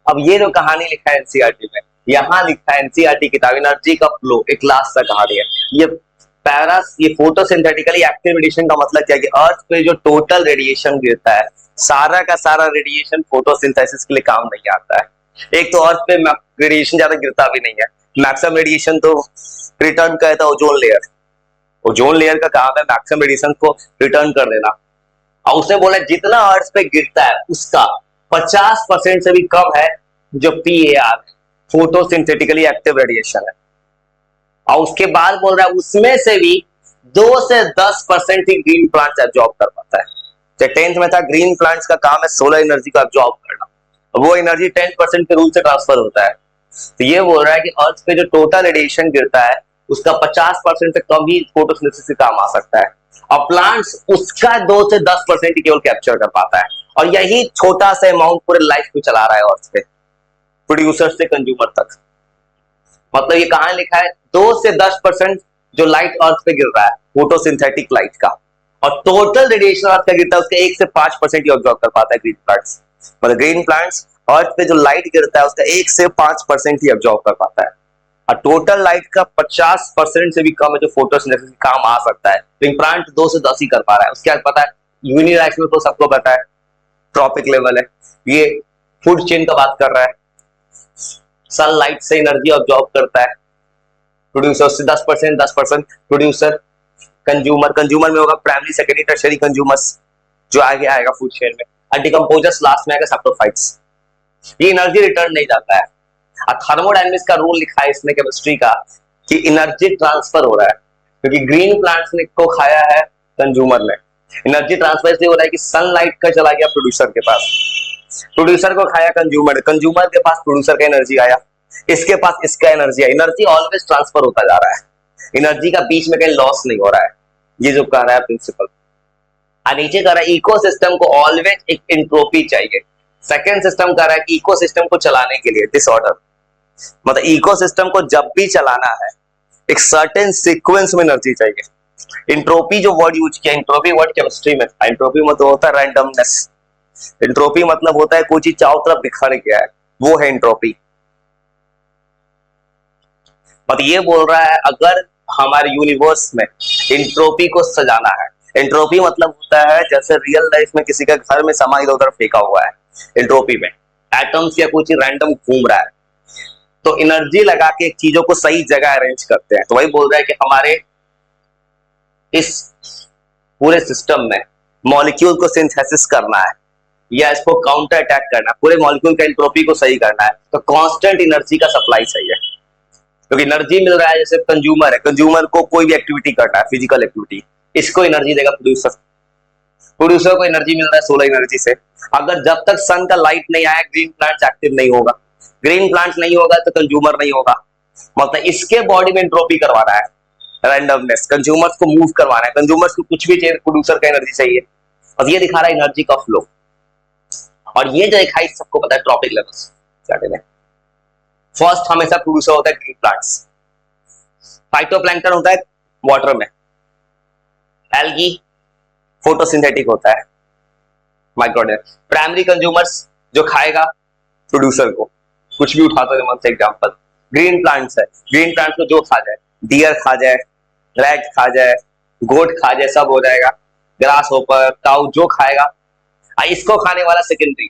अब ये जो कहानी लिखा है एनसीईआरटी में, यहाँ लिखा है एनसीईआरटी किताब एनर्जी का फ्लो, एक लास्ट सा कहानी है ये। पैरास ये फोटोसिंथेटिकली एक्टिव रेडिएशन का मतलब क्या है कि अर्थ पे जो टोटल रेडिएशन गिरता है, सारा का सारा रेडिएशन फोटोसिंथेसिस के लिए काम नहीं आता है। एक तो अर्थ पे रेडिएशन ज्यादा गिरता भी नहीं है, मैक्सिमम रेडिएशन तो रिटर्न करता है ओजोन लेयर। ओजोन लेयर का काम है मैक्सिमम रेडिएशन को रिटर्न कर देना, और उसने बोला जितना अर्थ पे गिरता है उसका 50% से भी कम है जो PAR फोटोसिंथेटिकली एक्टिव रेडिएशन है। और उसके बाद बोल रहा है उसमें से भी 2 से 10% ही ग्रीन प्लांट्स एब्जॉर्ब कर पाता है। तो 10th में था ग्रीन प्लांट्स का काम है सोलर एनर्जी को एब्जॉर्ब करना, वो एनर्जी 10% के रूल से ट्रांसफर होता है। तो ये बोल रहा है कि अर्थ पे जो टोटल रेडिएशन गिरता है उसका 50% से कम ही फोटोसिंथेसिस से काम आ सकता है, और प्लांट्स उसका 2 से 10% ही केवल कैप्चर कर पाता है। और यही छोटा सा अमाउंट पूरे लाइफ को चला रहा है अर्थ पे, प्रोड्यूसर से कंज्यूमर तक। मतलब ये कहां लिखा है 2 से 10% जो लाइट अर्थ पे गिर रहा है फोटोसिंथेटिक लाइट का, और टोटल रेडिएशन अर्थ का गिरता है उसका 1 से 5% ही ऑब्जॉर्व कर पाता है ग्रीन प्लांट्स। मतलब ग्रीन प्लांट्स अर्थ पे जो लाइट गिरता है उसका 1 से 5% ही ऑब्जॉर्व कर पाता है, और टोटल लाइट का 50% से भी कम है जो फोटोसिंथेसिस काम आ सकता है। ग्रीन प्लांट 2 से 10 ही कर पा रहा है। उसके बाद पता है यूनिडायरेक्शनल तो सबको पता है, ट्रॉपिक लेवल है, ये फूड चेन का बात कर रहा है, सनलाइट से एनर्जी ऑब्जॉर्व करता है, प्रोड्यूसर से 10% प्रोड्यूसर, कंज्यूमर में होगा प्राइमरी सेकेंडरी टर्शियरी कंज्यूमर्स जो आगे आएगा फूड चेन में, और डिकम्पोजर्स लास्ट में आएगा सैप्रोफाइट्स। ये एनर्जी रिटर्न नहीं जाता है। थर्मोडायनेमिक्स का रूल लिखा है इसने केमिस्ट्री का कि एनर्जी ट्रांसफर हो रहा है, क्योंकि ग्रीन प्लांट्स ने को खाया है कंज्यूमर ने। एनर्जी ट्रांसफर इसलिए हो रहा है कि सनलाइट का चला गया प्रोड्यूसर के पास, प्रोड्यूसर को खाया कंज्यूमर, कंज्यूमर के पास प्रोड्यूसर का एनर्जी आया, इसके पास इसका एनर्जी आया। एनर्जी ऑलवेज ट्रांसफर होता जा रहा है, एनर्जी का बीच में कहीं लॉस नहीं हो रहा है। ये जो कह रहा है प्रिंसिपल। नीचे कह रहा है इकोसिस्टम को ऑलवेज एक एंट्रोपी चाहिए। सेकंड सिस्टम कह रहा है कि इकोसिस्टम को चलाने के लिए डिसऑर्डर, मतलब इकोसिस्टम को जब भी चलाना है एक सर्टेन सीक्वेंस में एनर्जी चाहिए। एंट्रोपी जो वर्ड यूज किया, एंट्रोपी वर्ड केमिस्ट्री में, एंट्रोपी मतलब होता है रैंडमनेस। एंट्रोपी मतलब होता है कोई चीज चारों तरफ बिखर गया है, वो है एंट्रोपी। मतलब ये बोल रहा है अगर हमारे यूनिवर्स में एंट्रोपी को सजाना है, एंट्रोपी मतलब होता है जैसे रियल लाइफ में किसी का घर में सामान इधर उधर फेंका हुआ है, एंट्रोपी में एटम्स या कुछ रैंडम घूम रहा है, तो एनर्जी लगा के चीजों को सही जगह अरेंज करते हैं। तो वही बोल रहा है कि हमारे इस पूरे सिस्टम में मॉलिक्यूल को सिंथेसिस करना है या इसको काउंटर अटैक करना है, पूरे मॉलिक्यूल का एंट्रोपी को सही करना है, तो कांस्टेंट एनर्जी का सप्लाई चाहिए। क्योंकि एनर्जी मिल रहा है, जैसे कंज्यूमर है, कंज्यूमर को कोई भी एक्टिविटी करना है, फिजिकल एक्टिविटी, इसको एनर्जी देगा प्रोड्यूसर, प्रोड्यूसर को एनर्जी मिल रहा है सोलर एनर्जी से। अगर जब तक सन का लाइट नहीं आया ग्रीन प्लांट्स एक्टिव नहीं होगा, ग्रीन प्लांट्स नहीं होगा तो कंज्यूमर नहीं होगा। मतलब इसके बॉडी में एंट्रोपी करवाना है, रैंडमनेस, कंज्यूमर्स को मूव करवाना है, कंज्यूमर्स को कुछ भी चाहिए, प्रोड्यूसर का एनर्जी चाहिए, और ये दिखा रहा है एनर्जी का फ्लो। और ये जो दिखाई सबको पता है ट्रॉपिक लेवल्स फर्स्ट हमेशा प्रोड्यूसर होता है ग्रीन प्लांट्स, फाइटोप्लैंक्टन होता है वाटर में, एल्गी फोटोसिंथेटिक होता है, माइक्रोऑर्गेनिज्म, प्राइमरी कंज्यूमर्स जो खाएगा प्रोड्यूसर को, कुछ भी उठाता है मन से एग्जांपल, ग्रीन प्लांट्स है, ग्रीन प्लांट्स को जो खा जाए, डियर खा जाए, रैट खा जाए, गोट खा जाए, सब हो जाएगा, ग्रास होपर, काऊ जो खाएगा, इसको खाने वाला सेकेंडरी,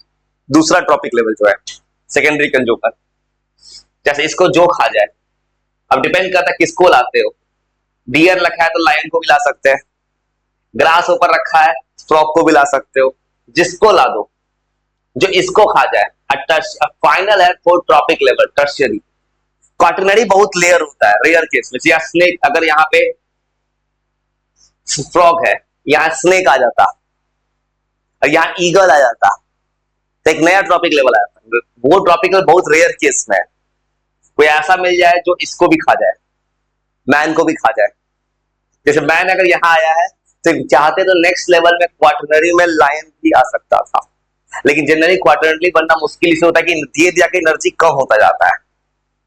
दूसरा ट्रॉपिक लेवल जो है सेकेंडरी कंज्यूमर, जैसे इसको जो खा जाए। अब डिपेंड करता है किसको लाते हो, डियर रखा है तो लायन को भी ला सकते हैं, ग्रास ऊपर रखा है फ्रॉग को भी ला सकते हो, जिसको ला दो जो इसको खा जाए। फाइनल है four trophic level tertiary. Quaternary बहुत लेयर होता है रेयर केस में, या स्नेक, अगर यहाँ पे फ्रॉग है यहाँ स्नेक आ जाता और यहाँ ईगल आ जाता तो एक नया ट्रॉपिक लेवल आ जाता। वो ट्रॉपिक लेवल बहुत रेयर केस में है, कोई ऐसा मिल जाए जो इसको भी खा जाए, मैन को भी खा जाए। जैसे मैन अगर यहाँ आया है तो चाहते तो नेक्स्ट लेवल में क्वाटरनरी में लायन भी आ सकता था, लेकिन जनरली क्वाटरनरी बनना मुश्किल इससे होता है कि धीरे धीरे एनर्जी कम होता जाता है।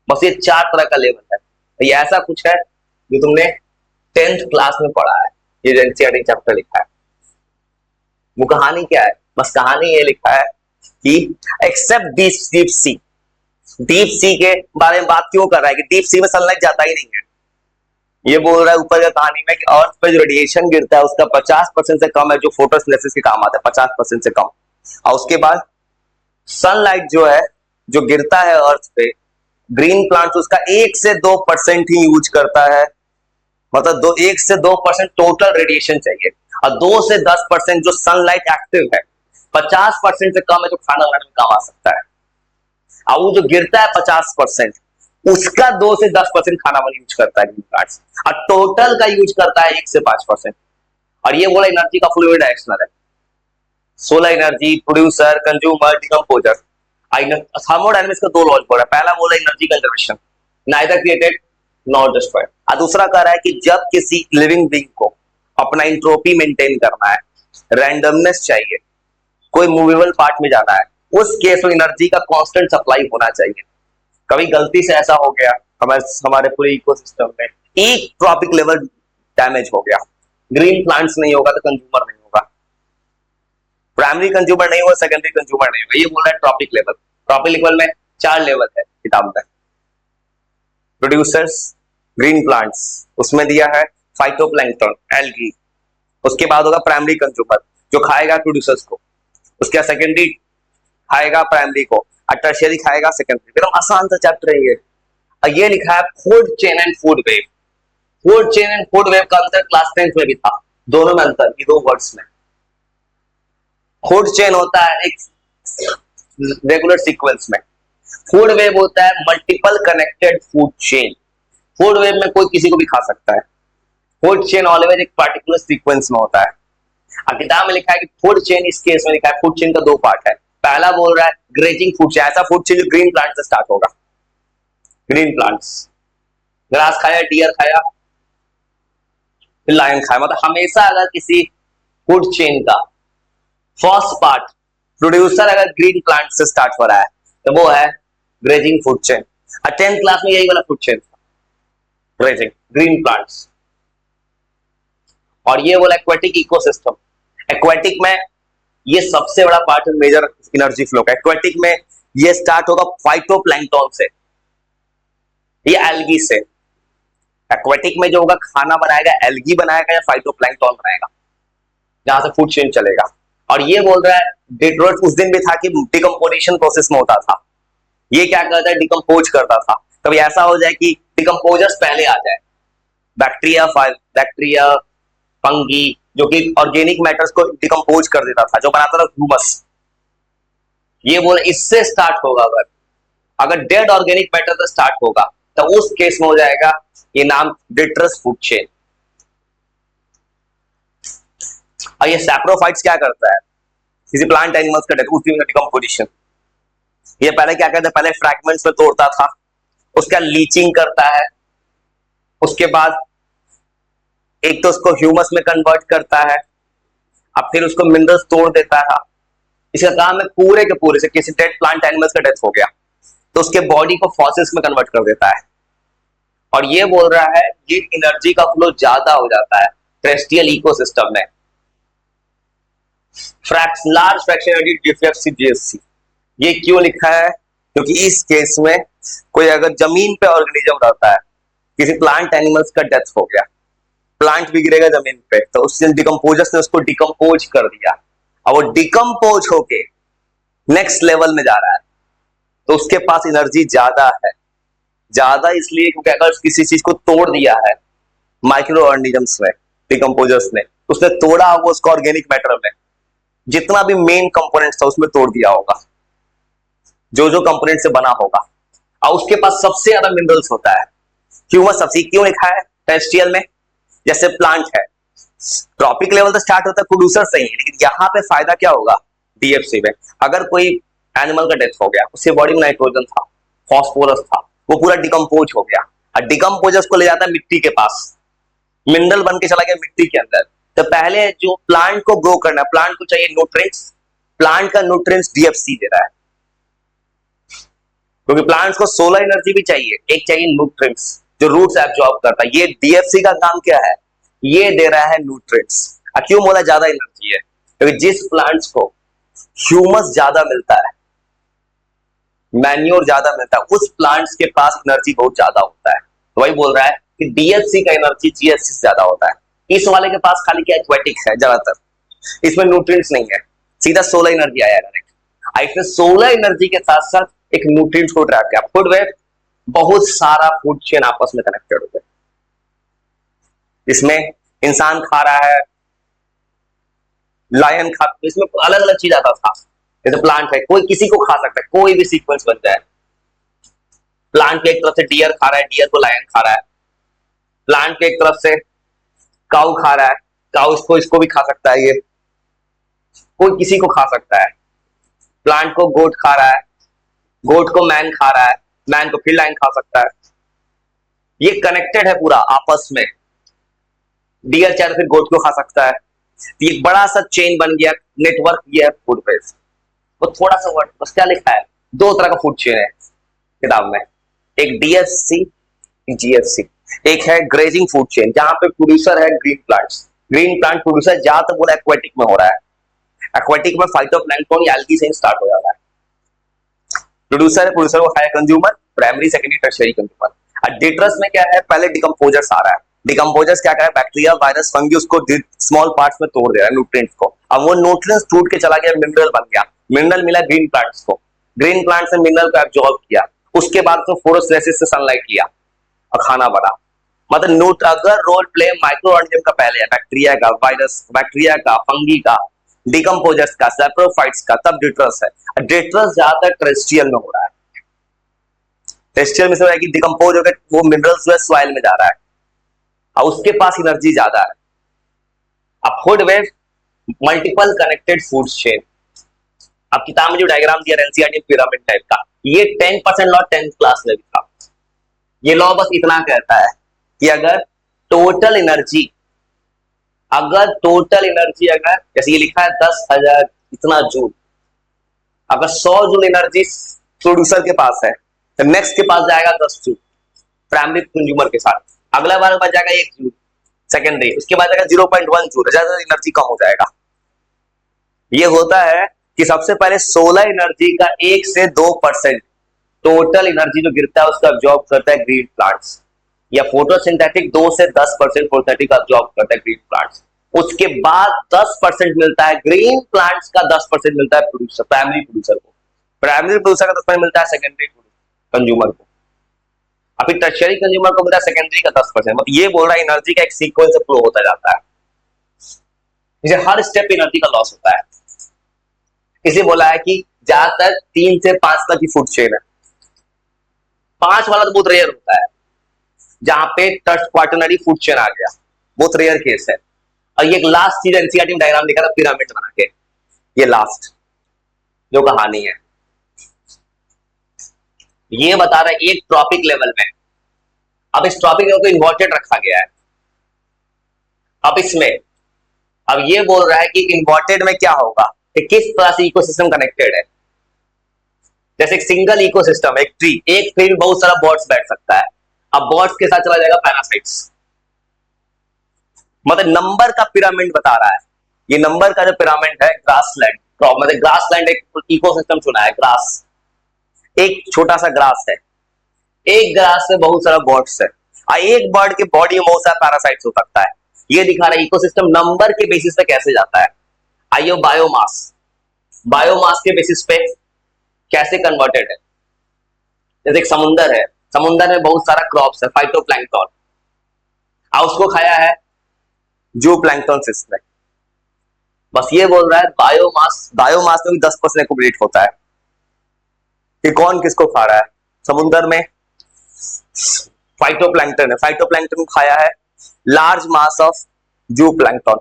बस ये 4 तरह का लेवल है। तो ये ऐसा कुछ है जो तुमने 10th क्लास में पढ़ा है, ये एनसीईआरटी चैप्टर लिखा है। वो कहानी क्या है? बस कहानी ये लिखा है कि except deep sea, deep sea के बारे में बात क्यों कर रहा है कि डीप सी में सनलाइट जाता ही नहीं है। ये बोल रहा है ऊपर का कहानी में कि अर्थ पे जो रेडिएशन गिरता है उसका 50% से कम है जो फोटोसिंथेसिस के काम आता है, 50% से कम। और उसके बाद सनलाइट जो है जो गिरता है अर्थ पे, ग्रीन प्लांट्स उसका 1 से 2% ही यूज करता है, मतलब 1 से 2% टोटल रेडिएशन चाहिए। और 2 से 10% जो सनलाइट एक्टिव है, 50% से कम है जो खाना बनाने में काम आ सकता है। और वो जो गिरता है 50%, उसका 2 से 10% खाना बनाने यूज करता है ग्रीन प्लांट्स, और टोटल का यूज करता है 1 से 5%। और ये बोला एनर्जी का फुल डायरेक्शनल है। Solar energy, producer, consumer, decomposer. Thermodynamics का 2 लॉज बोला, पहला बोला energy conservation, neither created not destroyed. और दूसरा कह रहा है कि जब किसी लिविंग बीइंग को अपना इंट्रोपी मेंटेन करना है, रैंडमनेस चाहिए, कोई मूवेबल पार्ट में जाना है, उस केस में एनर्जी का कांस्टेंट सप्लाई होना चाहिए। कभी गलती से ऐसा हो गया हमारे पूरे इकोसिस्टम में, एक ट्रॉपिक लेवल डैमेज हो गया, ग्रीन प्लांट्स नहीं होगा तो कंज्यूमर नहीं होगा, प्राइमरी कंज्यूमर नहीं होगा, सेकेंडरी कंज्यूमर नहीं होगा। ये बोल रहा है ट्रॉपिक लेवल। ट्रॉपिक लेवल में 4 लेवल है किताब में, प्रोड्यूसर्स, ग्रीन प्लांट्स, उसमें दिया है फाइटोप्लैंक्टन, एल्गी। उसके बाद होगा प्राइमरी कंज्यूमर जो खाएगा प्रोड्यूसर्स को, उसके बाद सेकेंडरी खाएगा प्राइमरी को, और टर्शियरी खाएगा सेकेंडरी। एकदम आसान सा चैप्टर है ये। और ये लिखा है food chain and food web. Food chain and food web का अंतर क्लास 10th में भी था, दोनों में अंतर, ये 2 वर्ड्स में। फूड चेन होता है एक रेगुलर सीक्वेंस में, फूड वेव होता है multiple connected food chain. Food web में कोई किसी को भी खा सकता है, फूड चेन ऑलवेज एक पर्टिकुलर सीक्वेंस में होता है। किताब में लिखा है कि फूड चेन, इस केस में लिखा है फूड चेन का 2 पार्ट है। पहला बोल रहा है ग्रेजिंग फूड चेन, ऐसा फूड चेन जो ग्रीन प्लांट से स्टार्ट होगा। ग्रीन प्लांट्स, ग्रास खाया, डियर खाया, फिर लायन खाया, मतलब हमेशा अगर किसी फूड चेन का फर्स्ट पार्ट प्रोड्यूसर अगर ग्रीन प्लांट से स्टार्ट हो रहा है तो वो है grazing food chain. 10th class में यही वाला फूड चेन था, ग्रेजिंग, ग्रीन प्लांट्स। और ये बोला एक्वेटिक इकोसिस्टम। एक्वेटिक में ये सबसे बड़ा पार्ट है मेजर एनर्जी फ्लो का। एक्वेटिक में ये स्टार्ट होगा फाइटोप्लैंक्टन से, ये एल्गी से। एक्वेटिक में जो होगा खाना बनाएगा, एल्गी बनाएगा या फाइटोप्लैंक्टन बनाएगा, जहां से फूड चेन चलेगा। और ये बोल रहा है डिट्रोइट उस दिन भी था कि डिकम्पोजिशन प्रोसेस में होता था। ये क्या करता है, डिकम्पोज करता था। कभी ऐसा हो जाए कि डिकम्पोजर्स पहले आ जाए, बैक्टीरिया, फंगी, जो कि ऑर्गेनिक मैटर्स को डिकम्पोज कर देता था, जो बनाता था ह्यूमस। ये बोले इससे स्टार्ट होगा। अगर डेड ऑर्गेनिक मैटर से स्टार्ट होगा तो उस केस में हो जाएगा ये नाम डिट्रस फूड चेन। और ये सैप्रोफाइट्स क्या करता है, किसी प्लांट एनिमल्स का डिकम्पोजिशन। ये पहले क्या करता है, पहले फ्रैगमेंट्स में तोड़ता था, उसका लीचिंग करता है, उसके बाद एक तो उसको ह्यूमस में कन्वर्ट करता है, अब फिर उसको मिनरल्स तोड़ देता है। इसका काम है पूरे के पूरे से, किसी डेड प्लांट एनिमल्स का डेथ हो गया तो उसके बॉडी को फॉसिल्स में कन्वर्ट कर देता है। और ये बोल रहा है ये एनर्जी का फ्लो ज्यादा हो जाता है टेरेस्ट्रियल इकोसिस्टम में। Large fraction energy DFC GSC. ये क्यों लिखा है, क्योंकि इस केस में कोई अगर जमीन पे ऑर्गेनिज्म रहता है, किसी प्लांट एनिमल्स का डेथ हो गया, प्लांट भी गिरेगा जमीन पे, तो उससे डिकम्पोजर्स ने उसको डिकम्पोज कर दिया, और वो डिकम्पोज होके नेक्स्ट लेवल में जा रहा है, तो उसके पास एनर्जी ज्यादा है। ज्यादा इसलिए क्योंकि अगर किसी चीज को तोड़ दिया है माइक्रो ऑर्गेनिजम्स में, डिकम्पोजर्स ने, उसने तोड़ा होगा उसको ऑर्गेनिक मैटर में, जितना भी मेन कंपोनेंट था उसमें तोड़ दिया होगा, जो जो कंपोनेंट से बना होगा, और उसके पास सबसे ज्यादा मिनरल्स होता है। ह्यूमस सबसे क्यों लिखा है टेरेस्ट्रियल में, जैसे प्लांट है, ट्रॉपिक लेवल तो स्टार्ट होता है प्रोड्यूसर से ही, लेकिन यहां पे फायदा क्या होगा डीएफसी में, अगर कोई एनिमल का डेथ हो गया, उसके बॉडी में नाइट्रोजन था, फॉस्फोरस था, वो पूरा डिकम्पोज हो गया, और डिकम्पोजर्स को ले जाता है मिट्टी के पास, मिनरल बन के चला गया मिट्टी के अंदर। तो पहले जो प्लांट को ग्रो करना है, प्लांट को चाहिए न्यूट्रिएंट्स, प्लांट का न्यूट्रिएंट्स डीएफसी दे रहा है, क्योंकि प्लांट्स को सोलर एनर्जी भी चाहिए, एक चाहिए न्यूट्रिएंट्स जो रूट्स एब्जॉर्ब करता है। ये डीएफसी का काम क्या है, ये दे रहा है न्यूट्रिएंट्स। क्यों बोला ज्यादा एनर्जी है, क्योंकि जिस प्लांट्स को ह्यूमस ज्यादा मिलता है, मैन्योर ज्यादा मिलता है, उस प्लांट्स के पास एनर्जी बहुत ज्यादा होता है। तो वही बोल रहा है कि डीएफसी का एनर्जी जीएफसी से ज्यादा होता है। इस वाले के पास खाली क्या एक्वेटिक्स है ज्यादातर, इसमें न्यूट्रिएंट्स नहीं है, सीधा सोलर एनर्जी आया डायरेक्ट। इसमें सोलर एनर्जी के साथ साथ एक न्यूट्रिएंट्स को ट्रैप किया। फूड वेब बहुत सारा फूड चेन आपस में कनेक्टेड होते हैं, इसमें इंसान खा रहा है, लायन खा, इसमें अलग अलग चीज आता था। जैसे प्लांट है, कोई किसी को खा सकता है, कोई भी सीक्वेंस बन जाए। प्लांट के एक तरफ से डियर खा रहा है, डियर को लायन खा रहा है। प्लांट के एक तरफ से काऊ खा रहा है, काऊ इसको भी खा सकता है, ये कोई किसी को खा सकता है। प्लांट को गोट खा रहा है, गोट को मैन खा रहा है, मैन को फिर लायन खा सकता है। ये कनेक्टेड है पूरा आपस में। डियर चाहे फिर गोट को खा सकता है। ये एक बड़ा सा चेन बन गया, नेटवर्क ये है फूड वेब। वो थोड़ा सा वर्ड बस क्या लिखा है, दो तरह का फूड चेन है किताब में, एक डीएफसी, जीएफसी। एक है ग्रेजिंग फूड चेन, जहां पे प्रोड्यूसर है green plants. Green plant producer ज्यादातर बोला एक्वेटिक में हो रहा है। एक्वेटिक में फाइटोप्लैंक्टन या एल्गी से स्टार्ट हो जाता है। प्रोड्यूसर है, प्रोड्यूसर को खाया consumer, primary secondary tertiary consumer. और डिट्रस में क्या है, पहले डिकम्पोजर्स आ रहा है। डिकम्पोजर्स क्या कर रहा है, बैक्टीरिया वायरस फंगी उसको स्मॉल पार्ट्स में तोड़ दे रहा है न्यूट्रिएंट्स को। अब वो न्यूट्रिएंट्स टूट के चला गया, मिनरल बन गया। मिनरल मिला ग्रीन प्लांट्स को, ग्रीन प्लांट्स ने मिनरल को एब्जॉर्ब किया, उसके बाद तो फोटोसिंथेसिस से सनलाइट लिया और खाना बना। मतलब अगर रोल प्ले माइक्रो ऑर्गेनिज्म का पहले है, बैक्टीरिया का, वायरस, बैक्टीरिया का, फंगी का, डिकम्पोजर्स का, सैप्रोफाइट्स का, तब डिट्रस है। डिट्रस ज्यादातर टेरेस्ट्रियल में हो रहा है। टेरेस्ट्रियल में से हो रहा है कि डिकम्पोज होकर वो मिनरल्स जो है सॉइल में जा रहा है और उसके पास एनर्जी ज्यादा है। अब food web multiple connected food chain. अब किताब में जो डायग्राम दिया एनसीईआरटी पिरामिड टाइप का, ये 10% लॉ 10th क्लास में भी था। ये लॉ बस इतना कहता है कि अगर टोटल एनर्जी अगर जैसे ये लिखा है 10,000 इतना जूल, अगर 100 जूल एनर्जी प्रोड्यूसर के पास है तो नेक्स्ट के पास जाएगा 10 जूल प्राइमरी कंज्यूमर के साथ, अगला बार बच जाएगा 1 जूल सेकेंडरी, उसके बाद जाएगा 0.1 जूल, ज्यादा एनर्जी कम हो जाएगा। ये होता है कि सबसे पहले सोलर एनर्जी का 1 से 2% टोटल एनर्जी जो गिरता है उसका अब्जॉर्ब करता है ग्रीन प्लांट्स, या फोटोसिंथेटिक 2 से 10% फोटोसिंथेटिक अब्जॉर्ब करता है ग्रीन प्लांट्स। उसके बाद 10% मिलता है ग्रीन प्लांट्स का, 10% मिलता है प्रोड्यूसर, प्राइमरी प्रोड्यूसर को। प्राइमरी प्रोड्यूसर का 10% मिलता है सेकेंडरी कंज्यूमर को, अभी टर्शियरी कंज्यूमर को मिलता है सेकेंडरी का 10%। मतलब ये बोल रहा है एनर्जी का एक सीक्वेंस फ्लो होता जाता है, इसे हर स्टेप एनर्जी का लॉस होता है। इसे बोला है कि ज्यादातर 3 से 5 तक की फूड चेन है। 5 वाला तो बहुत रेयर होता है, जहां पे क्वाटरनरी फूड चेन आ गया, बहुत रेयर केस है। और ये एक लास्ट चीज एनसीईआरटी में डायग्राम दिखा था पिरामिड बना के, ये लास्ट जो कहानी है ये बता रहा है एक ट्रॉपिक लेवल में। अब इस ट्रॉपिक लेवल को इन्वर्टेड रखा गया है। अब ये बोल रहा है कि इन्वर्टेड में क्या होगा, कि किस तरह से इकोसिस्टम कनेक्टेड है। जैसे एक सिंगल इकोसिस्टम, एक ट्री में बहुत सारा बर्ड्स बैठ सकता है। अब बर्ड्स के साथ चला जाएगा पैरासाइट्स। मतलब नंबर का पिरामिड बता रहा है। ये नंबर का जो पिरामिड है ग्रासलैंड, मतलब ग्रासलैंड एक इकोसिस्टम चुना है। ग्रास एक छोटा सा ग्रास है, एक ग्रास में बहुत सारा बर्ड्स है, और एक बर्ड के बॉडी में बहुत सारा पैरासाइट्स हो सकता है। ये दिखा रहा है इकोसिस्टम नंबर के बेसिस पे कैसे जाता है। आइयो बायोमास के बेसिस पे कैसे कन्वर्टेड है। जैसे एक समुंदर है, समुंदर में बहुत सारा क्रॉप्स है, फाइटोप्लैंक्टन, और उसको खाया है जूप्लैंक्टन फिश ने। बस ये बोल रहा है बायोमास में भी 10% एक्यूमुलेट होता है कि कौन किसको खा रहा है। समुंदर में फाइटोप्लैंक्टन है, फाइटोप्लैंक्टन को खाया है लार्ज मास ऑफ जूप्लैंक्टन।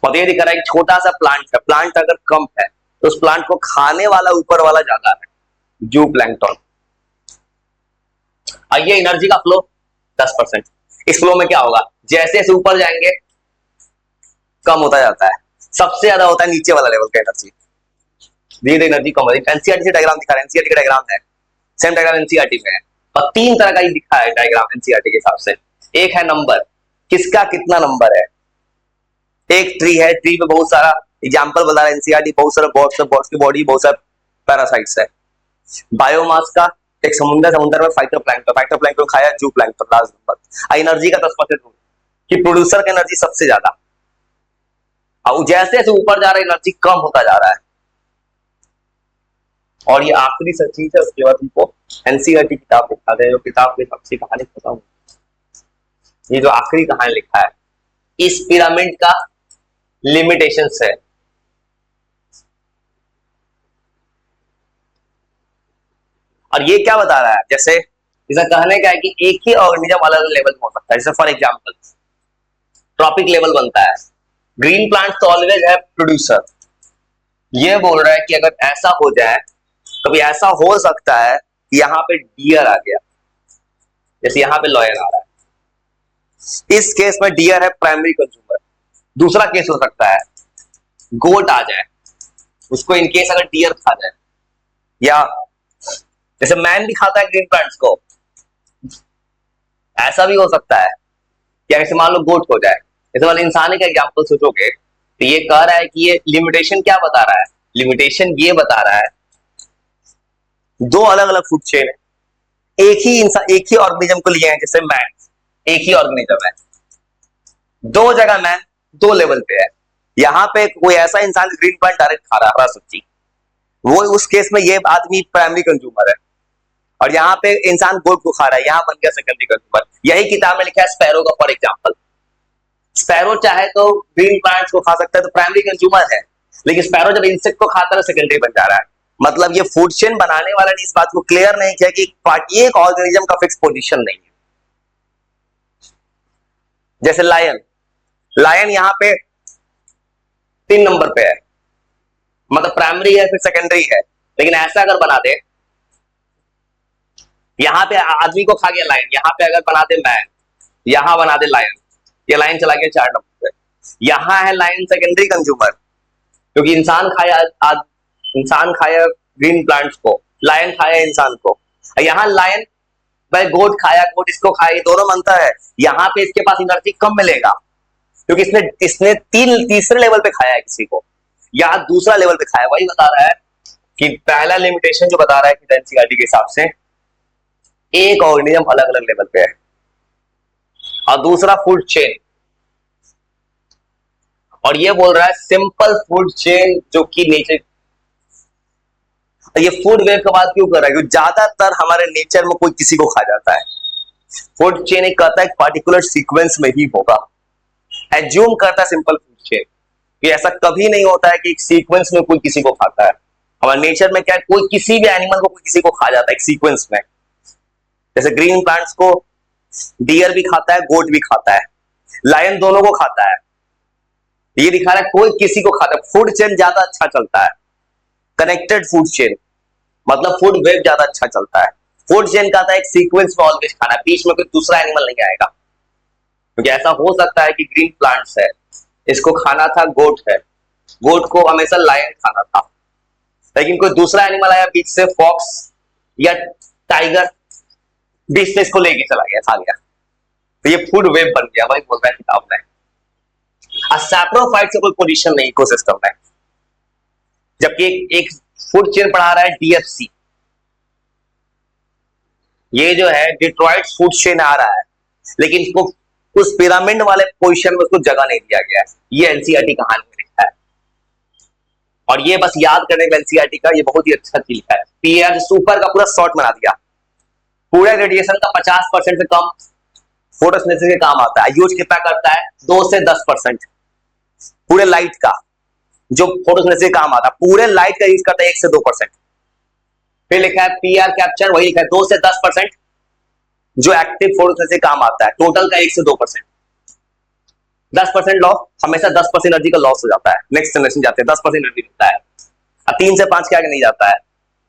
और ये दिख रहा है छोटा सा प्लांट है, प्लांट अगर कम है तो उस प्लांट को खाने वाला ऊपर वाला ज्यादा है, जूप्लैंक्टन। और ये एनर्जी का फ्लो 10%। इस फ्लो में क्या होगा, जैसे जैसे ऊपर जाएंगे कम होता जाता है, सबसे ज्यादा होता है नीचे वाला लेवल का एनर्जी, धीरे एनर्जी कम होती है। एनसीईआरटी से डायग्राम दिखा रहा है, एनसीईआरटी का डायग्राम है, सेम डायग्राम एनसीईआरटी में है। और 3 तरह का ही दिखा है डायग्राम एनसीईआरटी के हिसाब से। एक है नंबर, किसका कितना नंबर है। एक ट्री है, ट्री में बहुत सारा एग्जाम्पल बता रहा है एनसीईआरटी, बहुत सारा बॉट्स की बॉडी, बहुत सारे पैरासाइट्स है। बायोमास का एक समुद्र में फाइटोप्लैंक्टन खाया, जू प्लैंक्टन लास्ट नंबर। एनर्जी का 10% कि प्रोड्यूसर का एनर्जी सबसे ज्यादा, और जैसे जैसे ऊपर जा रहा है एनर्जी कम होता जा रहा है। और ये आखिरी सच चीज है, उसके बाद तुमको एनसीईआरटी किताब दिखा दे, जो किताब की सबसे कहानी खत्म हो। ये जो आखिरी कहानी लिखा है, इस पिरामिड का लिमिटेशंस है। और ये क्या बता रहा है, जैसे इसका कहने का है कि एक ही ऑर्गेनिज्म अलग अलग लेवल में हो सकता है। जैसे फॉर एग्जांपल ट्रॉपिक लेवल बनता है, ग्रीन प्लांट तो ऑलवेज है प्रोड्यूसर। ये बोल रहा है कि अगर ऐसा हो जाए, कभी ऐसा हो सकता है कि यहाँ पे डियर आ गया, जैसे यहाँ पे लॉयन आ रहा है, इस केस में डियर है प्राइमरी कंज्यूमर। दूसरा केस हो सकता है गोट आ जाए, उसको इनकेस अगर डियर खा जाए, या जैसे मैन भी खाता है ग्रीन प्लांट्स को, ऐसा भी हो सकता है कि ऐसे मान लो गोट हो जाए। जैसे वाले इंसान का एग्जाम्पल सोचोगे तो ये कह रहा है कि ये लिमिटेशन क्या बता रहा है, लिमिटेशन ये बता रहा है दो अलग अलग फूड चेन है, एक ही इंसान एक ही ऑर्गेनिज्म को लिए हैं। जैसे मैन एक ही ऑर्गेनिज्म है, दो जगह मैन दो लेवल पे है। यहाँ पे कोई ऐसा इंसान ग्रीन प्लांट डायरेक्ट खा रहा है हरा सब्जी, वो उस केस में ये आदमी प्राइमरी कंज्यूमर है, और यहाँ पे इंसान गोट को खा रहा है, यहाँ बन गया सेकेंडरी कंज्यूमर। यही किताब में लिखा है स्पैरो का फॉर एग्जाम्पल। स्पैरो चाहे तो ग्रीन प्लांट्स को खा सकता है, तो प्राइमरी कंज्यूमर है, लेकिन स्पैरो जब इंसेक्ट को खाता है सेकेंडरी बन जा रहा है। मतलब ये फूड चेन बनाने वाला ने इस बात को क्लियर नहीं किया कि एक ऑर्गेनिज्म का फिक्स पोजीशन नहीं है। जैसे लायन, लायन यहाँ पे 3 नंबर पे है, मतलब प्राइमरी है फिर सेकेंडरी है। लेकिन ऐसा अगर बना दे, यहाँ पे आदमी को खा गया लायन, यहाँ पे अगर बना दे मैन, यहाँ बना दे लायन, ये लायन चला गया 4 नंबर पे। यहाँ है लायन सेकेंडरी कंज्यूमर, क्योंकि इंसान खाया ग्रीन प्लांट्स को, लायन खाया इंसान को। यहाँ लायन भाई गोट खाया, गोट इसको खाया, दोनों मनता है। यहाँ पे इसके पास एनर्जी कम मिलेगा, क्योंकि इसने तीसरे लेवल पे खाया है किसी को, यहाँ दूसरा लेवल पे खाया। वही बता रहा है कि पहला लिमिटेशन जो बता रहा है कि एनसीईआरटी के हिसाब से एक ऑर्गेनिज्म अलग अलग लेवल पे है, और दूसरा फूड चेन। और ये बोल रहा है सिंपल फूड चेन जो कि नेचर, ये फूड वेव का बात क्यों कर रहा है, क्योंकि ज्यादातर हमारे नेचर में कोई किसी को खा जाता है। फूड चेन एक कहता है पार्टिकुलर सीक्वेंस में ही होगा, एज्यूम करता है सिंपल फूड चेन कि ऐसा कभी नहीं होता है कि एक सीक्वेंस में कोई किसी को खाता है। हमारे नेचर में क्या है, कोई किसी भी एनिमल को कोई किसी को खा जाता है एक सीक्वेंस में। जैसे ग्रीन प्लांट्स को डियर भी खाता है, गोट भी खाता है, लायन दोनों को खाता है। ये दिखा रहा है कोई किसी को खाता है। फूड चेन ज्यादा अच्छा चलता है, कनेक्टेड फूड चेन, मतलब फूड वेब ज्यादा अच्छा चलता है। फूड चेन का था एक सीक्वेंस में ऑलवेज खाना, बीच में कोई दूसरा एनिमल नहीं आएगा। क्योंकि ऐसा हो सकता है कि ग्रीन प्लांट्स है, इसको खाना था गोट है, गोट को हमेशा लायन खाना था, लेकिन कोई दूसरा एनिमल आया बीच से, फॉक्स या टाइगर, बीच से इसको लेके चला गया, खा गया, तो ये फूड वेब बन गया। वही बोल रहा है किताब में, सैप्रोफाइट से कोई पोजीशन नहीं इकोसिस्टम में। जबकि एक फूड चेन पढ़ा रहा है डीएफसी, ये जो है डिट्रॉइट फूड चेन आ रहा है, लेकिन इसको उस पिरामिड वाले पोजीशन में उसको जगह नहीं दिया गया है। ये एनसीईआरटी कहानी में लिखा है, और ये बस याद करने का एनसीईआरटी का ये बहुत ही अच्छा चीज है। पीआर सुपर का पूरा शॉर्ट बना दिया, पूरे रेडिएशन का 50% से कम फोटोसिंथेसिस के काम आता है। यूज कितना करता है, 2 से 10%। पूरे लाइट का जो फोटोसिंथेसिस काम आता है, पूरे लाइट का यूज करता है 1 से 2%। फिर लिखा है पीआर कैप्चर, वही लिखा है 2 से 10% जो एक्टिव फोटोसिंथेसिस काम आता है, टोटल का 1 से 2%। 10% लॉस, हमेशा 10% एनर्जी का लॉस हो जाता है, नेक्स्ट जनरेशन जाते हैं 10% एनर्जी मिलता है, 3 से 5 के आगे नहीं जाता है।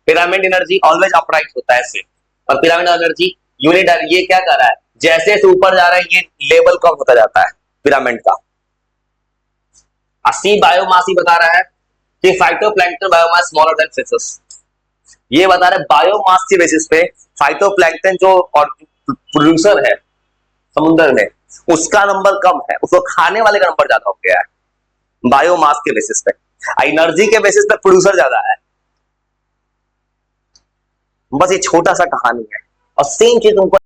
पिरामिड एनर्जी ऑलवेज अपराइट होता है इससे, और पिरामिड एनर्जी यूनिट। ये क्या कर रहा है, जैसे जैसे ऊपर जा रहा है ये लेवल कम होता जाता है पिरामिड का। सी बायोमास ही बता रहा है कि phytoplankton biomass smaller than fishes. ये बता रहा है बायोमास के बेसिस पे फाइटोप्लैंक्टन जो और प्रोड्यूसर है समुद्र में, उसका नंबर कम है, उसको खाने वाले का नंबर ज्यादा हो गया है। बायोमास के बेसिस पे, एनर्जी के बेसिस पे प्रोड्यूसर ज्यादा है। बस ये छोटा सा कहानी है और सेम चीज तुमको